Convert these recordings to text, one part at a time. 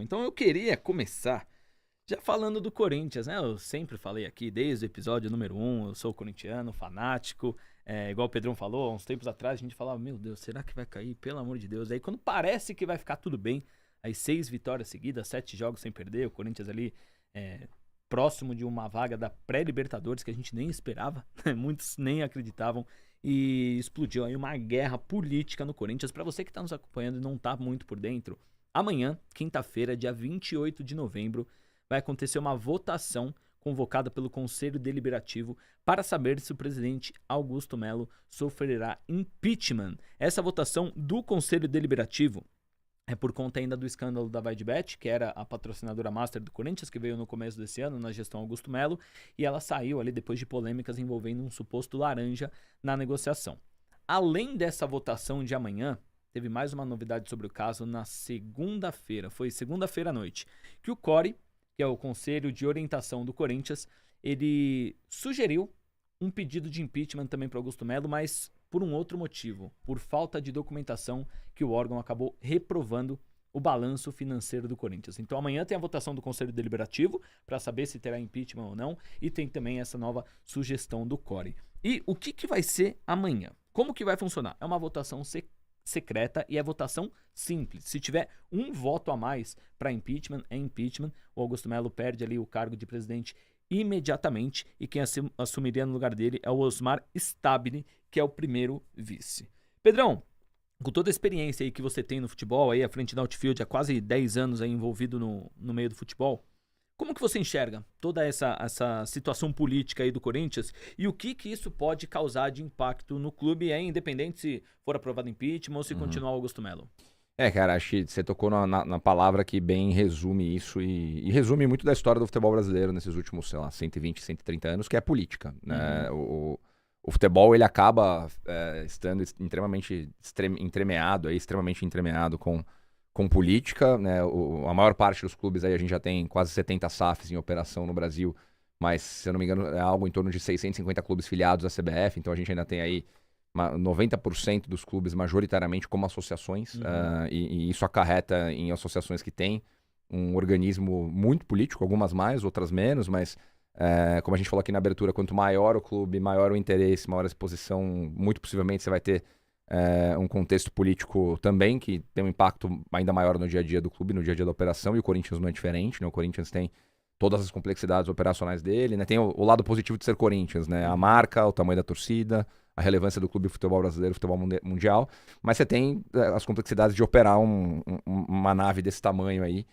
Então eu queria começar já falando do Corinthians, né? Eu sempre falei aqui, desde o episódio número 1, eu sou corintiano, fanático. Igual o Pedrão falou, há uns tempos atrás a gente falava, meu Deus, será que vai cair? Pelo amor de Deus. Aí quando parece que vai ficar tudo bem, aí 6 vitórias seguidas, 7 jogos sem perder, o Corinthians ali próximo de uma vaga da pré-Libertadores que a gente nem esperava, muitos nem acreditavam. E explodiu aí uma guerra política no Corinthians. Para você que está nos acompanhando e não está muito por dentro, amanhã, quinta-feira, dia 28 de novembro, vai acontecer uma votação convocada pelo Conselho Deliberativo para saber se o presidente Augusto Melo sofrerá impeachment. Essa votação do Conselho Deliberativo é por conta ainda do escândalo da VaidBet, que era a patrocinadora master do Corinthians, que veio no começo desse ano, na gestão Augusto Melo, e ela saiu ali depois de polêmicas envolvendo um suposto laranja na negociação. Além dessa votação de amanhã, teve mais uma novidade sobre o caso na segunda-feira, foi segunda-feira à noite, que o CORE, que é o Conselho de Orientação do Corinthians, ele sugeriu um pedido de impeachment também para Augusto Melo, mas por um outro motivo, por falta de documentação que o órgão acabou reprovando o balanço financeiro do Corinthians. Então amanhã tem a votação do Conselho Deliberativo para saber se terá impeachment ou não, e tem também essa nova sugestão do CORE. E o que vai ser amanhã? Como que vai funcionar? É uma votação secreta e é votação simples. Se tiver um voto a mais para impeachment, é impeachment. O Augusto Melo perde ali o cargo de presidente imediatamente e quem assumiria no lugar dele é o Osmar Stabile, que é o primeiro vice. Pedrão, com toda a experiência aí que você tem no futebol, aí à frente da Outfield, há quase 10 anos aí envolvido no meio do futebol, como que você enxerga toda essa situação política aí do Corinthians e o que isso pode causar de impacto no clube, independente se for aprovado impeachment ou se continuar o Augusto Melo? Cara, acho que você tocou na palavra que bem resume isso e resume muito da história do futebol brasileiro nesses últimos, 120, 130 anos, que é a política, né? O futebol, ele acaba estando extremamente entremeado com política, né? A maior parte dos clubes aí, a gente já tem quase 70 SAFs em operação no Brasil, mas, se eu não me engano, é algo em torno de 650 clubes filiados à CBF, então a gente ainda tem aí 90% dos clubes majoritariamente como associações, e isso acarreta em associações que têm um organismo muito político, algumas mais, outras menos, mas como a gente falou aqui na abertura, quanto maior o clube, maior o interesse, maior a exposição, muito possivelmente você vai ter um contexto político também que tem um impacto ainda maior no dia a dia do clube, no dia a dia da operação, e o Corinthians não é diferente, né? O Corinthians tem todas as complexidades operacionais dele, né? Tem o lado positivo de ser Corinthians, né? A marca, o tamanho da torcida, a relevância do clube de futebol brasileiro, futebol mundial, mas você tem as complexidades de operar uma nave desse tamanho aí,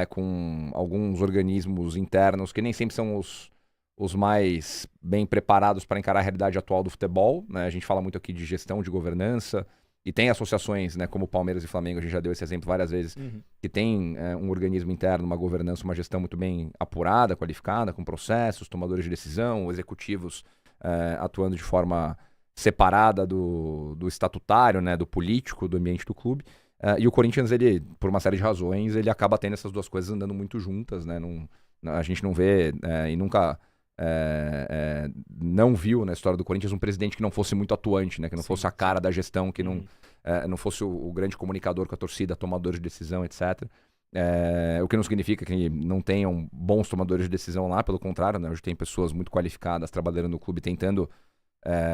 com alguns organismos internos que nem sempre são os mais bem preparados para encarar a realidade atual do futebol, né? A gente fala muito aqui de gestão, de governança, e tem associações, né, como Palmeiras e Flamengo, a gente já deu esse exemplo várias vezes, que tem um organismo interno, uma governança, uma gestão muito bem apurada, qualificada, com processos, tomadores de decisão, executivos atuando de forma separada do estatutário, né, do político, do ambiente do clube. E o Corinthians, ele, por uma série de razões, ele acaba tendo essas duas coisas andando muito juntas, né? A gente não vê e nunca não viu na história do Corinthians um presidente que não fosse muito atuante, né? Que não fosse a cara da gestão, que não fosse o grande comunicador com a torcida, tomador de decisão, etc. O que não significa que não tenham bons tomadores de decisão lá, pelo contrário, né? Hoje tem pessoas muito qualificadas trabalhando no clube, tentando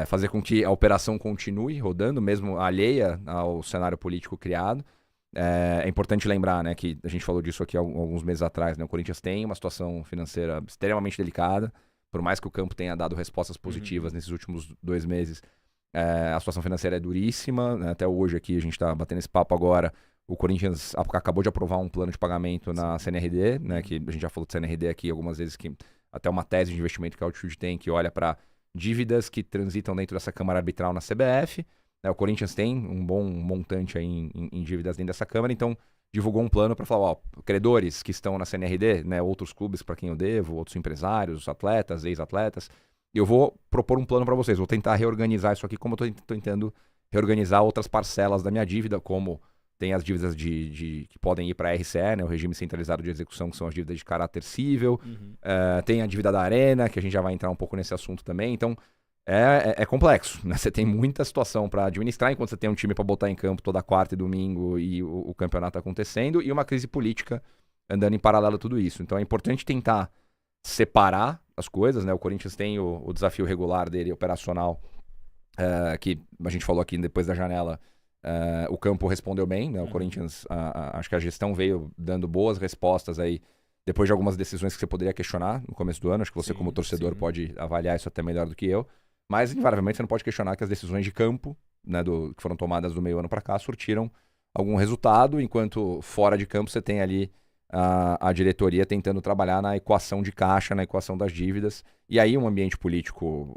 fazer com que a operação continue rodando, mesmo alheia ao cenário político criado. É importante lembrar, né, que a gente falou disso aqui há alguns meses atrás, né? O Corinthians tem uma situação financeira extremamente delicada, por mais que o campo tenha dado respostas positivas nesses últimos 2 meses, a situação financeira é duríssima, né? Até hoje aqui, a gente está batendo esse papo agora, o Corinthians acabou de aprovar um plano de pagamento na CNRD, né, que a gente já falou de CNRD aqui algumas vezes, que até uma tese de investimento que a Altitude tem, que olha para dívidas que transitam dentro dessa Câmara Arbitral na CBF. O Corinthians tem um bom montante aí em dívidas dentro dessa Câmara, então divulgou um plano para falar, credores que estão na CNRD, né, outros clubes para quem eu devo, outros empresários, atletas, ex-atletas, eu vou propor um plano para vocês, vou tentar reorganizar isso aqui como eu estou tentando reorganizar outras parcelas da minha dívida, como tem as dívidas que podem ir para a RCE, né, o Regime Centralizado de Execução, que são as dívidas de caráter cível, tem a dívida da Arena, que a gente já vai entrar um pouco nesse assunto também, então é complexo, né? Você tem muita situação para administrar enquanto você tem um time para botar em campo toda quarta e domingo e o campeonato acontecendo, e uma crise política andando em paralelo a tudo isso. Então é importante tentar separar as coisas, né? O Corinthians tem o desafio regular dele, operacional, que a gente falou aqui depois da janela. O campo respondeu bem, né? O Corinthians, acho que a gestão veio dando boas respostas aí, depois de algumas decisões que você poderia questionar no começo do ano. Acho que você, como torcedor, pode avaliar isso até melhor do que eu. Mas, invariavelmente, você não pode questionar que as decisões de campo, né, que foram tomadas do meio ano para cá, surtiram algum resultado, enquanto fora de campo você tem ali a diretoria tentando trabalhar na equação de caixa, na equação das dívidas. E aí um ambiente político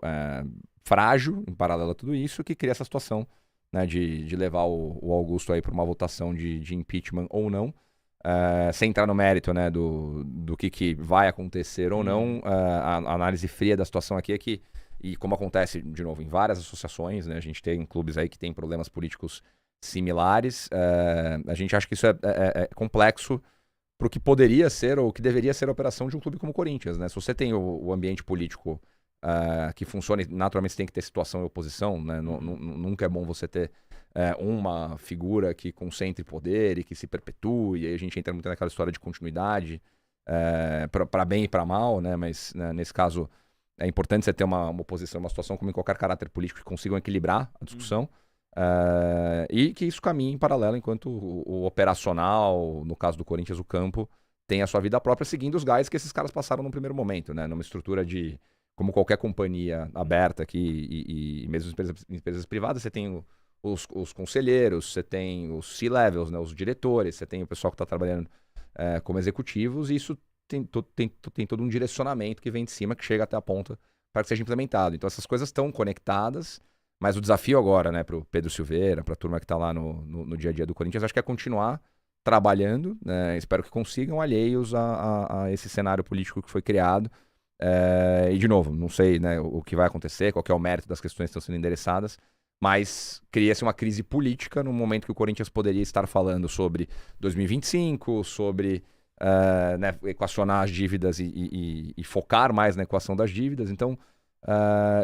frágil, em paralelo a tudo isso, que cria essa situação, né, de levar o Augusto aí para uma votação de impeachment ou não. Sem entrar no mérito, né, do que vai acontecer ou não, a análise fria da situação aqui é que, e como acontece, de novo, em várias associações, né, a gente tem clubes aí que tem problemas políticos similares, a gente acha que isso é complexo para o que poderia ser ou que deveria ser a operação de um clube como o Corinthians, né? Se você tem o ambiente político que funciona, naturalmente você tem que ter situação e oposição, né? Nunca é bom você ter uma figura que concentre poder e que se perpetue, e aí a gente entra muito naquela história de continuidade, para bem e para mal, né? Mas né, nesse caso é importante você ter uma oposição, uma situação como em qualquer caráter político que consigam equilibrar a discussão. E que isso caminhe em paralelo enquanto o operacional, no caso do Corinthians, o campo, tem a sua vida própria, seguindo os gás que esses caras passaram no primeiro momento, né? Numa estrutura de, como qualquer companhia aberta aqui, e mesmo empresas privadas, você tem os conselheiros, você tem os C-levels, né? Os diretores, você tem o pessoal que está trabalhando como executivos, e isso tem todo um direcionamento que vem de cima, que chega até a ponta para que seja implementado. Então essas coisas estão conectadas. Mas o desafio agora, né, para o Pedro Silveira, para a turma que está lá no dia a dia do Corinthians, acho que é continuar trabalhando, né, espero que consigam, alheios a esse cenário político que foi criado. E, de novo, não sei, né, o que vai acontecer, qual que é o mérito das questões que estão sendo endereçadas, mas cria-se uma crise política no momento que o Corinthians poderia estar falando sobre 2025, sobre né, equacionar as dívidas e focar mais na equação das dívidas. Então,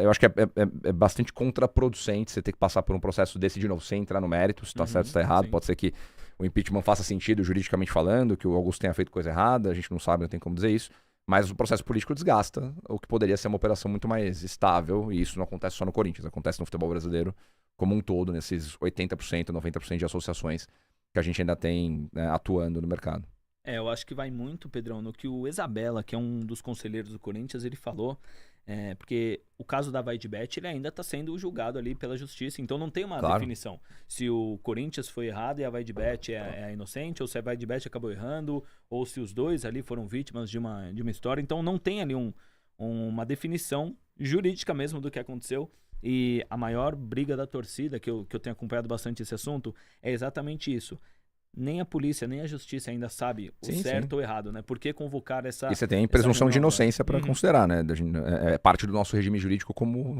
eu acho que é bastante contraproducente você ter que passar por um processo desse de novo, sem entrar no mérito, se está certo, se está errado. Sim. Pode ser que o impeachment faça sentido juridicamente falando, que o Augusto tenha feito coisa errada, a gente não sabe, não tem como dizer isso, mas o processo político desgasta o que poderia ser uma operação muito mais estável, e isso não acontece só no Corinthians, acontece no futebol brasileiro como um todo, nesses 80%, 90% de associações que a gente ainda tem, né, atuando no mercado. Eu acho que vai muito, Pedrão, no que o Isabella, que é um dos conselheiros do Corinthians, ele falou, porque o caso da VaidBet, ele ainda está sendo julgado ali pela justiça, então não tem uma definição. Se o Corinthians foi errado e a VaidBet é inocente, ou se a VaidBet acabou errando, ou se os dois ali foram vítimas de uma história, então não tem ali uma definição jurídica mesmo do que aconteceu. E a maior briga da torcida, que eu tenho acompanhado bastante esse assunto, é exatamente isso. Nem a polícia, nem a justiça ainda sabe o certo ou errado, né? Por que convocar essa... E você tem presunção de inocência para considerar, né? É parte do nosso regime jurídico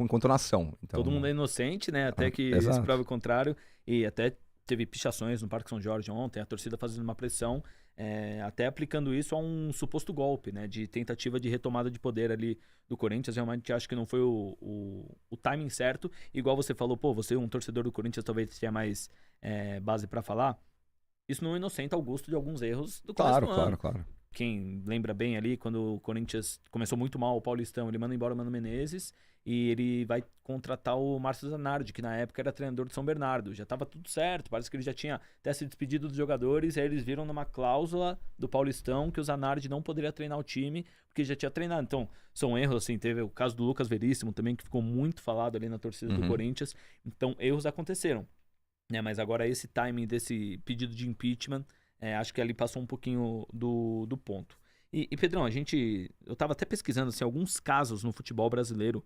enquanto nação. Então... Todo mundo é inocente, né? Até que se prove o contrário. E até teve pichações no Parque São Jorge ontem, a torcida fazendo uma pressão, até aplicando isso a um suposto golpe, né? De tentativa de retomada de poder ali do Corinthians. Realmente acho que não foi o timing certo. Igual você falou, você um torcedor do Corinthians talvez tenha mais base para falar. Isso não inocenta Augusto de alguns erros do começo do ano. Claro. Quem lembra bem ali, quando o Corinthians começou muito mal o Paulistão, ele manda embora o Mano Menezes e ele vai contratar o Márcio Zanardi, que na época era treinador de São Bernardo. Já estava tudo certo, parece que ele já tinha até se despedido dos jogadores, e aí eles viram numa cláusula do Paulistão que o Zanardi não poderia treinar o time, porque já tinha treinado. Então, são erros, assim, teve o caso do Lucas Veríssimo também, que ficou muito falado ali na torcida do Corinthians. Então, erros aconteceram. Mas agora esse timing desse pedido de impeachment, acho que ali passou um pouquinho do ponto. E Pedrão, eu estava até pesquisando assim, alguns casos no futebol brasileiro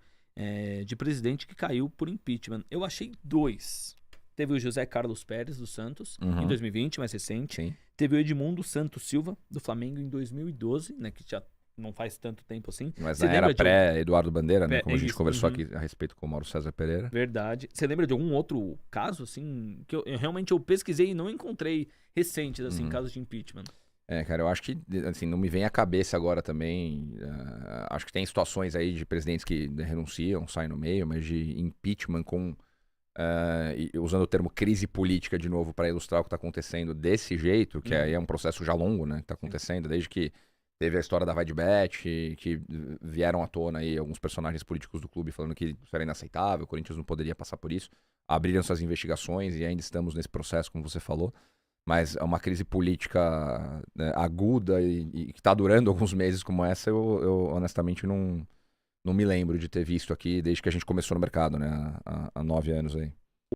de presidente que caiu por impeachment. Eu achei 2. Teve o José Carlos Pérez, do Santos, em 2020, mais recente. Sim. Teve o Edmundo Santos Silva, do Flamengo, em 2012, né, que já não faz tanto tempo assim. Mas na era pré-Eduardo Bandeira, né? Como a gente conversou aqui a respeito com o Mauro César Pereira. Verdade. Você lembra de algum outro caso, assim, que eu realmente pesquisei e não encontrei recentes, assim, casos de impeachment? Cara, eu acho que, assim, não me vem à cabeça agora também. Acho que tem situações aí de presidentes que renunciam, saem no meio, mas de impeachment com e usando o termo crise política de novo para ilustrar o que está acontecendo desse jeito, que aí é um processo já longo, né, que está acontecendo, desde que teve a história da Vai de Bet, que vieram à tona aí alguns personagens políticos do clube falando que isso era inaceitável, o Corinthians não poderia passar por isso. Abriram suas investigações e ainda estamos nesse processo, como você falou. Mas é uma crise política, né, aguda e que está durando alguns meses como essa, eu honestamente não me lembro de ter visto aqui desde que a gente começou no mercado, né? Há 9 anos aí.